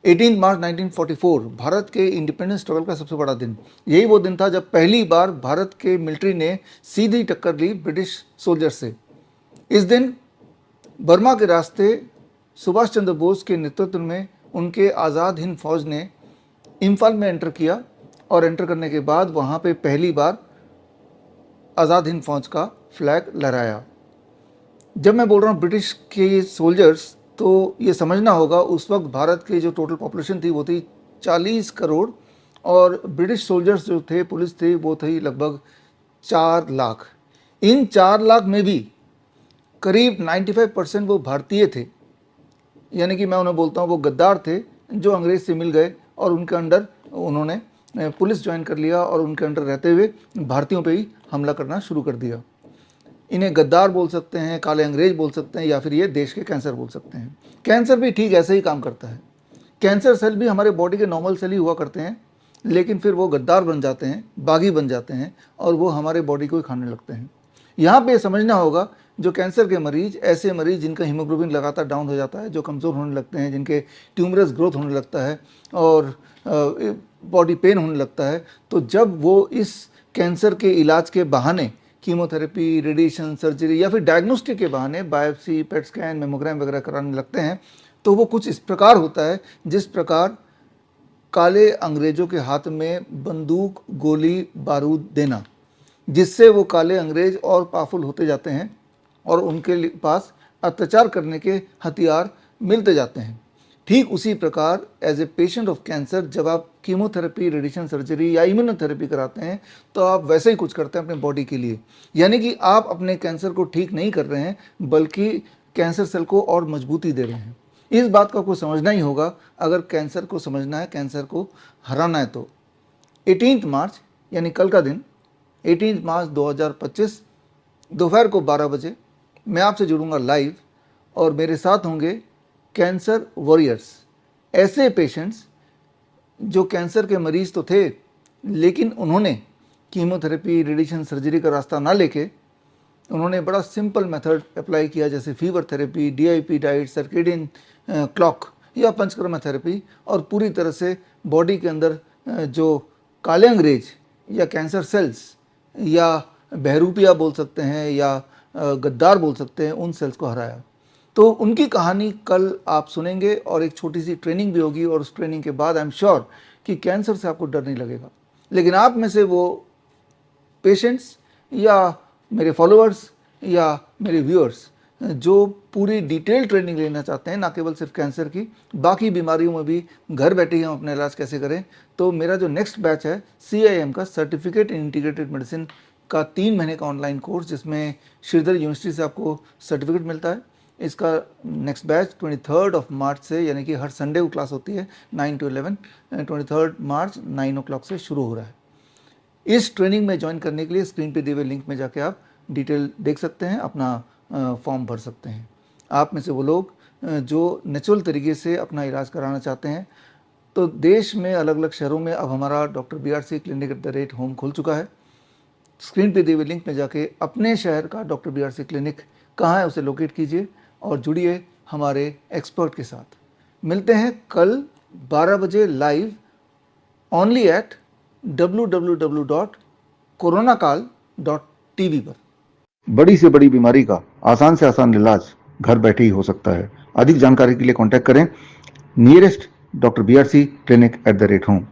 18 मार्च 1944 भारत के independence struggle का सबसे बड़ा दिन। यही वो दिन था जब पहली बार भारत के मिलिट्री ने सीधी टक्कर ली ब्रिटिश सोल्जर से। इस दिन बर्मा के रास्ते सुभाष चंद्र बोस के नेतृत्व में उनके आज़ाद हिंद फौज ने इम्फाल में एंटर किया और एंटर करने के बाद वहाँ पे पहली बार आज़ाद हिंद फौज का फ्लैग लहराया। जब मैं बोल रहा हूँ ब्रिटिश के सोल्जर्स, तो ये समझना होगा उस वक्त भारत की जो टोटल पॉपुलेशन थी वो थी 40 करोड़ और ब्रिटिश सोल्जर्स जो थे, पुलिस थी, वो थी लगभग 4 लाख। इन 4 लाख में भी करीब 95% वो भारतीय थे, यानी कि मैं उन्हें बोलता हूँ वो गद्दार थे जो अंग्रेज से मिल गए और उनके अंडर उन्होंने पुलिस ज्वाइन कर लिया और उनके अंडर रहते हुए भारतीयों पे ही हमला करना शुरू कर दिया। इन्हें गद्दार बोल सकते हैं, काले अंग्रेज बोल सकते हैं, या फिर ये देश के कैंसर बोल सकते हैं। कैंसर भी ठीक ऐसे ही काम करता है। कैंसर सेल भी हमारे बॉडी के नॉर्मल सेल ही हुआ करते हैं, लेकिन फिर वो गद्दार बन जाते हैं, बागी बन जाते हैं और वो हमारे बॉडी को ही खाने लगते हैं। यहाँ पे समझना होगा जो कैंसर के मरीज, ऐसे मरीज जिनका हीमोग्लोबिन लगातार डाउन हो जाता है, जो कमज़ोर होने लगते हैं, जिनके ट्यूमरस ग्रोथ होने लगता है और बॉडी पेन होने लगता है, तो जब वो इस कैंसर के इलाज के बहाने कीमोथेरेपी, रेडिएशन, सर्जरी या फिर डायग्नोस्टिक के बहाने बायोप्सी, पेट स्कैन, मेमोग्राम वगैरह कराने लगते हैं, तो वो कुछ इस प्रकार होता है जिस प्रकार काले अंग्रेजों के हाथ में बंदूक, गोली, बारूद देना, जिससे वो काले अंग्रेज और पावरफुल होते जाते हैं और उनके पास अत्याचार करने के हथियार मिलते जाते हैं। ठीक उसी प्रकार as a patient of cancer जब आप कीमोथेरेपी, रेडिएशन सर्जरी या इम्यूनोथेरेपी कराते हैं तो आप वैसे ही कुछ करते हैं अपने बॉडी के लिए, यानी कि आप अपने कैंसर को ठीक नहीं कर रहे हैं बल्कि कैंसर सेल को और मजबूती दे रहे हैं। इस बात को आपको समझना ही होगा अगर कैंसर को समझना है, कैंसर को हराना है। तो 18 मार्च यानी कल का दिन, 18 मार्च 2025 दोपहर को 12 बजे मैं आपसे जुड़ूंगा लाइव और मेरे साथ होंगे कैंसर वॉरियर्स, ऐसे पेशेंट्स जो कैंसर के मरीज तो थे लेकिन उन्होंने कीमोथेरेपी, रेडिएशन सर्जरी का रास्ता ना लेके उन्होंने बड़ा सिंपल मेथड अप्लाई किया, जैसे fever therapy, DIP diet, circadian clock या पंचकर्मा थेरेपी, और पूरी तरह से बॉडी के अंदर जो काले अंग्रेज या कैंसर सेल्स या बहरूपिया बोल सकते हैं या गद्दार बोल सकते हैं, उन सेल्स को हराया। तो उनकी कहानी कल आप सुनेंगे और एक छोटी सी ट्रेनिंग भी होगी और उस ट्रेनिंग के बाद आई एम श्योर कि कैंसर से आपको डर नहीं लगेगा। लेकिन आप में से वो पेशेंट्स या मेरे फॉलोअर्स या मेरे व्यूअर्स जो पूरी डिटेल ट्रेनिंग लेना चाहते हैं, ना केवल सिर्फ कैंसर की, बाकी बीमारियों में भी घर बैठे ही हम अपना इलाज कैसे करें, तो मेरा जो नेक्स्ट बैच है CIM का सर्टिफिकेट इन इंटीग्रेटेड मेडिसिन का 3 महीने का ऑनलाइन कोर्स, जिसमें श्रीधर यूनिवर्सिटी से आपको सर्टिफिकेट मिलता है, इसका नेक्स्ट बैच 23 मार्च से, यानी कि हर संडे को क्लास होती है 9 to 11, 23 मार्च 9 o'clock से शुरू हो रहा है। इस ट्रेनिंग में ज्वाइन करने के लिए स्क्रीन पे दिए हुए लिंक में जाके आप डिटेल देख सकते हैं, अपना फॉर्म भर सकते हैं। आप में से वो लोग जो नेचुरल तरीके से अपना इलाज कराना चाहते हैं, तो देश में अलग अलग शहरों में अब हमारा डॉक्टर BRC क्लिनिक @home खुल चुका है। स्क्रीन पे दिए हुए लिंक में जाके अपने शहर का डॉक्टर BRC क्लिनिक कहाँ है उसे लोकेट कीजिए और जुड़िए हमारे एक्सपर्ट के साथ। मिलते हैं कल 12 बजे लाइव ओनली एट www.coronakal.tv पर। बड़ी से बड़ी बीमारी का आसान से आसान इलाज घर बैठे ही हो सकता है। अधिक जानकारी के लिए कांटेक्ट करें nearest doctor BRC clinic @home।